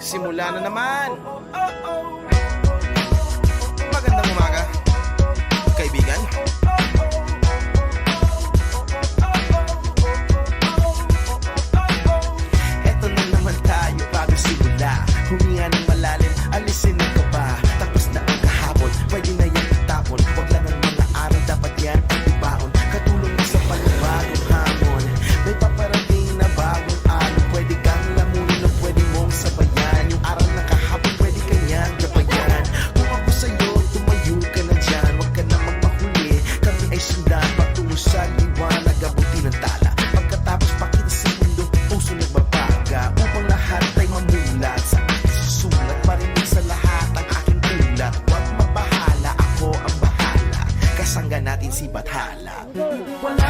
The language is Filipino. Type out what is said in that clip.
Simula na naman. Magandang umaga, kaibigan. Eto na naman tayo bago simula. Huminga ng malalim, alisin ang kaba. Tapos na ang kahapon, pwede na yan itapon. Huwag lang ang mga araw, dapat yan ang ibaon. Katulong mo sa panibagong hamon. May paparating na bagong araw. Pwede kang lamunin o pwede mong sabayan. Yung araw na kahapon, pwede kanyang gabayan. Kung ako sa'yo, tumayo ka na dyan. Huwag ka na magpahuli, kami ay sundan. Patungo sa liwanag, abuti ng tala. Pagkatapos pakita sa mundo, puso nagbabaga. Upang lahat ay mamulat sa aking susulat. Marinig sa lahat ang aking ulat. Huwag mabahala, ako ang bahala. Kasangga natin si Bathala. Wala